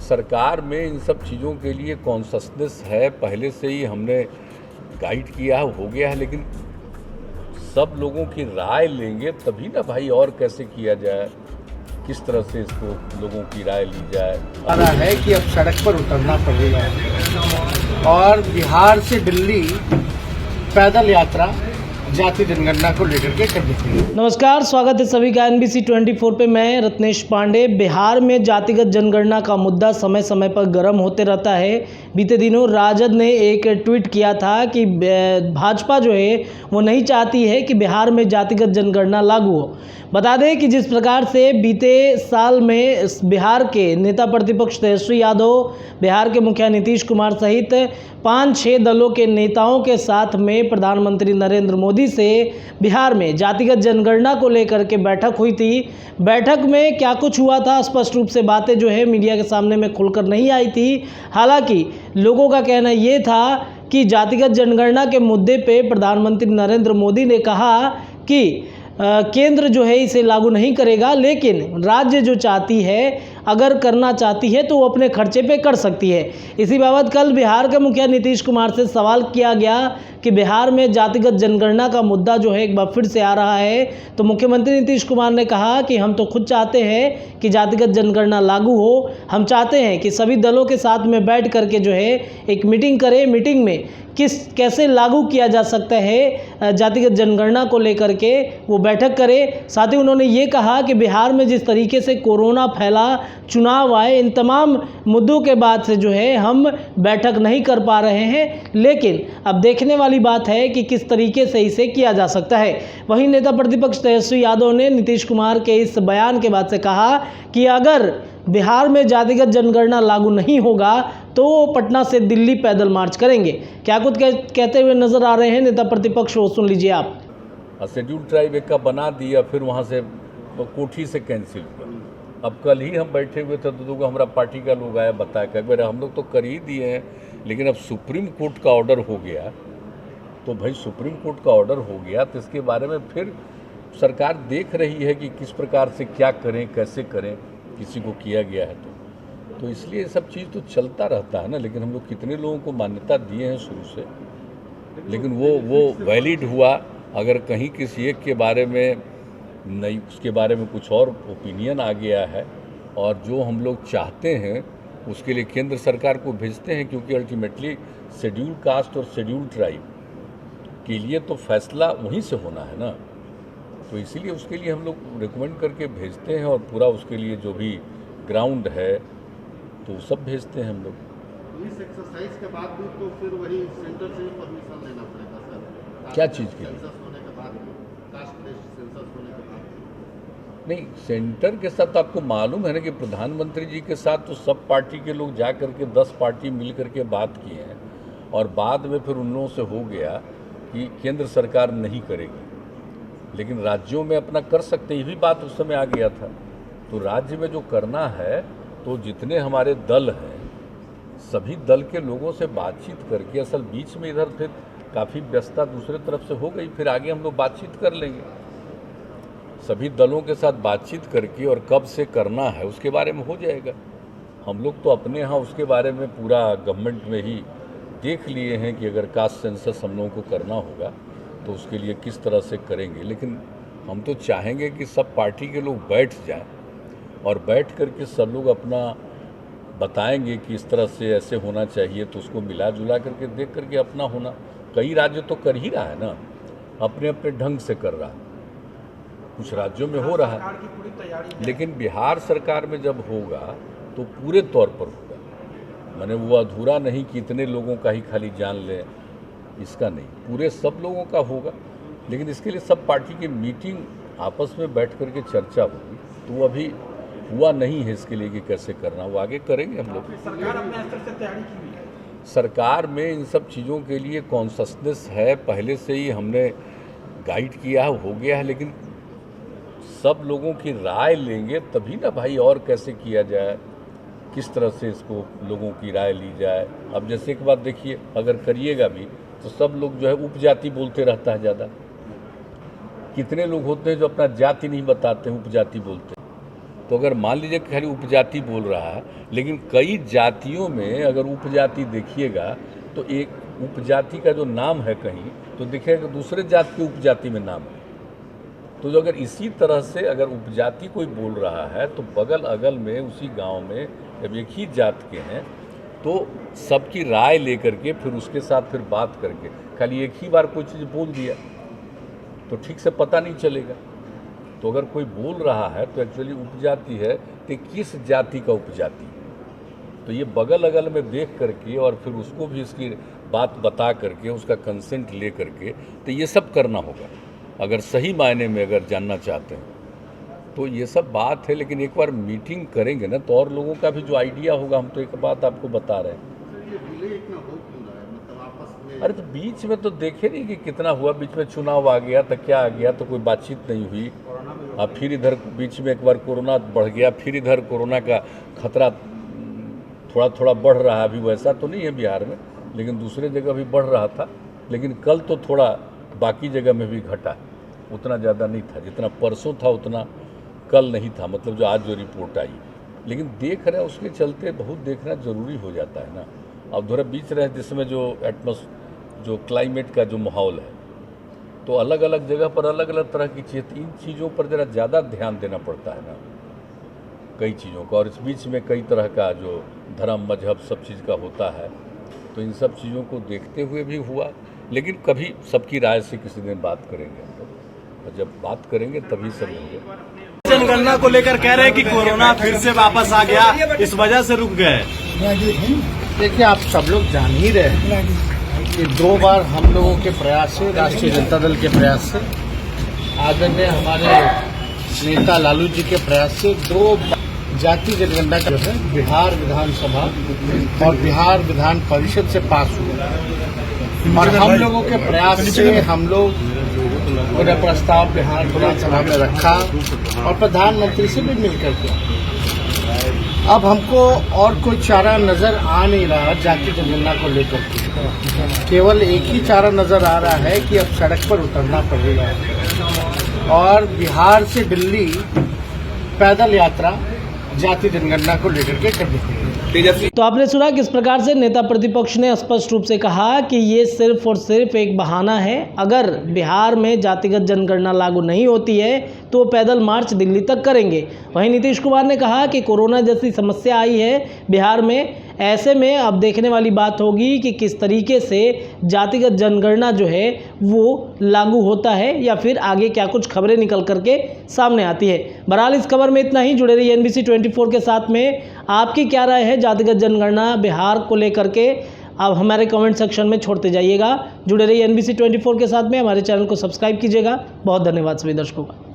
सरकार में इन सब चीज़ों के लिए कॉन्शसनेस है, पहले से ही हमने गाइड किया है, हो गया है, लेकिन सब लोगों की राय लेंगे तभी ना भाई और कैसे किया जाए, किस तरह से इसको लोगों की राय ली जाए। रहा है कि अब सड़क पर उतरना पड़ेगा और बिहार से दिल्ली पैदल यात्रा जाति जनगणना को लेकर के कर देती है। नमस्कार, स्वागत है सभी का NBC 24 पे। मैं रत्नेश पांडे। बिहार में जातिगत जनगणना का मुद्दा समय समय पर गर्म होते रहता है। बीते दिनों राजद ने एक ट्वीट किया था कि भाजपा जो है वो नहीं चाहती है कि बिहार में जातिगत जनगणना लागू हो। बता दें कि जिस प्रकार से बीते साल में बिहार के नेता प्रतिपक्ष तेजस्वी यादव, बिहार के मुखिया नीतीश कुमार सहित 5-6 दलों के नेताओं के साथ में प्रधानमंत्री नरेंद्र मोदी से बिहार में जातिगत जनगणना को लेकर के बैठक हुई थी। बैठक में क्या कुछ हुआ था, स्पष्ट रूप से बातें जो है मीडिया के सामने में खुलकर नहीं आई थी। हालांकि लोगों का कहना ये था कि जातिगत जनगणना के मुद्दे पे प्रधानमंत्री नरेंद्र मोदी ने कहा कि केंद्र जो है इसे लागू नहीं करेगा, लेकिन राज्य जो चाहती है, अगर करना चाहती है तो वो अपने खर्चे पे कर सकती है। इसी बाबत कल बिहार के मुखिया नीतीश कुमार से सवाल किया गया कि बिहार में जातिगत जनगणना का मुद्दा जो है एक बार फिर से आ रहा है, तो मुख्यमंत्री नीतीश कुमार ने कहा कि हम तो खुद चाहते हैं कि जातिगत जनगणना लागू हो। हम चाहते हैं कि सभी दलों के साथ में बैठ करके जो है एक मीटिंग करें, मीटिंग में कैसे लागू किया जा सकता है जातिगत जनगणना को लेकर के वो बैठक करें। साथ ही उन्होंने ये कहा कि बिहार में जिस तरीके से कोरोना फैला, चुनाव आए, इन तमाम मुद्दों के बाद से जो है हम बैठक नहीं कर पा रहे हैं, लेकिन अब देखने वाली बात है कि किस तरीके से इसे किया जा सकता है। वहीं नेता प्रतिपक्ष तेजस्वी यादव ने नीतीश कुमार के इस बयान के बाद से कहा कि अगर बिहार में जातिगत जनगणना लागू नहीं होगा तो पटना से दिल्ली पैदल मार्च करेंगे। क्या कुछ कहते हुए नजर आ रहे हैं नेता प्रतिपक्ष, वो सुन लीजिए आप। शेड्यूल ट्राइब एक का बना दिया, फिर वहाँ से कोठी से कैंसिल हुआ। अब कल ही हम बैठे हुए थे तो हमारा पार्टी का लोग आया, बताया कि हम लोग तो कर ही दिए हैं, लेकिन अब सुप्रीम कोर्ट का ऑर्डर हो गया। तो भाई सुप्रीम कोर्ट का ऑर्डर हो गया तो इसके बारे में फिर सरकार देख रही है कि किस प्रकार से क्या करें, कैसे करें, किसी को किया गया है तो इसलिए सब चीज़ तो चलता रहता है ना। लेकिन हम लोग कितने लोगों को मान्यता दिए हैं शुरू से, लेकिन वो वैलिड हुआ। अगर कहीं किसी एक के बारे में नहीं, उसके बारे में कुछ और ओपिनियन आ गया है और जो हम लोग चाहते हैं उसके लिए केंद्र सरकार को भेजते हैं, क्योंकि अल्टीमेटली शेड्यूल कास्ट और शेड्यूल ट्राइब के लिए तो फैसला वहीं से होना है ना। तो इसीलिए उसके लिए हम लोग रिकमेंड करके भेजते हैं और पूरा उसके लिए जो भी ग्राउंड है तो सब भेजते हैं हम लोग। इस एक्सरसाइज के बाद भी तो फिर वही सेंटर से परमिशन लेना पड़ेगा सर। क्या चीज़ के लिए? सेंसस होने के बाद, कास्ट लिस्ट सेंसस होने के बाद। नहीं, सेंटर के साथ आपको मालूम है ना कि प्रधानमंत्री जी के साथ तो सब पार्टी के लोग जा करके 10 पार्टी मिल करके बात किए हैं और बाद में फिर उन लोगों से हो गया कि केंद्र सरकार नहीं करेगी, लेकिन राज्यों में अपना कर सकते, ये भी बात उस समय आ गया था। तो राज्य में जो करना है तो जितने हमारे दल हैं सभी दल के लोगों से बातचीत करके, असल बीच में इधर फिर काफ़ी व्यस्तता दूसरे तरफ से हो गई, फिर आगे हम लोग बातचीत कर लेंगे सभी दलों के साथ बातचीत करके, और कब से करना है उसके बारे में हो जाएगा। हम लोग तो अपने यहाँ उसके बारे में पूरा गवर्नमेंट में ही देख लिए हैं कि अगर कास्ट सेंसस हम लोगों को करना होगा तो उसके लिए किस तरह से करेंगे। लेकिन हम तो चाहेंगे कि सब पार्टी के लोग बैठ जाएं और बैठ करके सब लोग अपना बताएंगे कि इस तरह से ऐसे होना चाहिए, तो उसको मिला जुला करके देख करके अपना होना। कई राज्य तो कर ही रहा है ना, अपने अपने ढंग से कर रहा है, कुछ राज्यों में हो रहा है, लेकिन बिहार सरकार में जब होगा तो पूरे तौर पर होगा। माने वो अधूरा नहीं कि इतने लोगों का ही खाली जान लें, इसका नहीं, पूरे सब लोगों का होगा। लेकिन इसके लिए सब पार्टी की मीटिंग आपस में बैठ करके चर्चा होगी, तो वो अभी हुआ नहीं है इसके लिए कि कैसे करना, वो आगे करेंगे हम लोग। सरकार अपने स्तर से तैयारी की हुई है। सरकार में इन सब चीज़ों के लिए कॉन्शसनेस है, पहले से ही हमने गाइड किया है, हो गया है, लेकिन सब लोगों की राय लेंगे तभी ना भाई और कैसे किया जाए, किस तरह से इसको लोगों की राय ली जाए। अब जैसे एक बात देखिए, अगर करिएगा भी तो सब लोग जो है उपजाति बोलते रहता है ज़्यादा। कितने लोग होते हैं जो अपना जाति नहीं बताते हैं, उपजाति बोलते हैं। तो अगर मान लीजिए खाली उपजाति बोल रहा है, लेकिन कई जातियों में अगर उपजाति देखिएगा तो एक उपजाति का जो नाम है कहीं तो दिखेगा दूसरे जाति की उपजाति में नाम है। तो जो अगर इसी तरह से अगर उपजाति कोई बोल रहा है तो बगल अगल में उसी गांव में जब एक ही जात के हैं तो सबकी राय लेकर के फिर उसके साथ फिर बात करके खाली एक ही बार कोई चीज़ बोल दिया तो ठीक से पता नहीं चलेगा। तो अगर कोई बोल रहा है तो एक्चुअली उपजाति है तो किस जाति का उपजाति, तो ये बगल अगल में देख करके और फिर उसको भी इसकी बात बता करके उसका कंसेंट ले करके तो ये सब करना होगा अगर सही मायने में अगर जानना चाहते हैं तो ये सब बात है। लेकिन एक बार मीटिंग करेंगे ना तो और लोगों का भी जो आइडिया होगा, हम तो एक बात आपको बता रहे हैं। सर ये डिले इतना हो क्यों रहा है, मतलब आपस में? अरे तो बीच में तो देखे नहीं कि कितना हुआ, बीच में चुनाव आ गया तो क्या आ गया, तो कोई बातचीत नहीं हुई। अब फिर इधर बीच में एक बार कोरोना बढ़ गया, फिर इधर कोरोना का खतरा थोड़ा थोड़ा बढ़ रहा है। अभी वैसा तो नहीं है बिहार में, लेकिन दूसरे जगह भी बढ़ रहा था। लेकिन कल तो थोड़ा बाकी जगह में भी घटा, उतना ज़्यादा नहीं था जितना परसों था, उतना कल नहीं था, मतलब जो आज जो रिपोर्ट आई। लेकिन देख रहे हैं उसके चलते बहुत देखना ज़रूरी हो जाता है ना। अब थोड़ा बीच रहे जिसमें जो क्लाइमेट का जो माहौल है तो अलग अलग जगह पर अलग अलग तरह की चीज़, इन चीज़ों पर ज़रा ज़्यादा ध्यान देना पड़ता है ना कई चीज़ों का। और इस बीच में कई तरह का जो धर्म मजहब सब चीज़ का होता है, तो इन सब चीज़ों को देखते हुए भी हुआ। लेकिन कभी सबकी राय से किसी दिन बात करेंगे हम लोग, और जब बात करेंगे तभी समझेंगे। जनगणना को लेकर कह रहे हैं कि कोरोना फिर से वापस आ गया, इस वजह से रुक गए। देखिए, आप सब लोग जान ही रहे हैं कि 2 बार हम लोगों के प्रयास से, राष्ट्रीय जनता दल के प्रयास से, आदरणीय हमारे नेता लालू जी के प्रयास से 2 जाति जनगणना का है बिहार विधानसभा और बिहार विधान परिषद से पास हुआ। और हम लोगों के प्रयास से हम लोग पूरा प्रस्ताव बिहार विधानसभा में रखा और प्रधानमंत्री से भी मिलकर के अब हमको और कोई चारा नजर आ नहीं रहा जाति जनगणना को लेकर के। केवल एक ही चारा नजर आ रहा है कि अब सड़क पर उतरना पड़ेगा और बिहार से दिल्ली पैदल यात्रा जाति जनगणना को लेकर के करनी पड़ेगी। तो आपने सुना किस प्रकार से नेता प्रतिपक्ष ने स्पष्ट रूप से कहा कि ये सिर्फ और सिर्फ एक बहाना है। अगर बिहार में जातिगत जनगणना लागू नहीं होती है तो वो पैदल मार्च दिल्ली तक करेंगे। वहीं नीतीश कुमार ने कहा कि कोरोना जैसी समस्या आई है बिहार में, ऐसे में अब देखने वाली बात होगी कि किस तरीके से जातिगत जनगणना जो है वो लागू होता है या फिर आगे क्या कुछ खबरें निकल करके सामने आती है। बहरहाल इस खबर में इतना ही। जुड़े रहिए NBC 24 के साथ में। आपकी क्या राय है जातिगत जनगणना बिहार को लेकर के, आप हमारे कमेंट सेक्शन में छोड़ते जाइएगा। जुड़े रहिए NBC 24 के साथ में। हमारे चैनल को सब्सक्राइब कीजिएगा। बहुत धन्यवाद सभी दर्शकों का।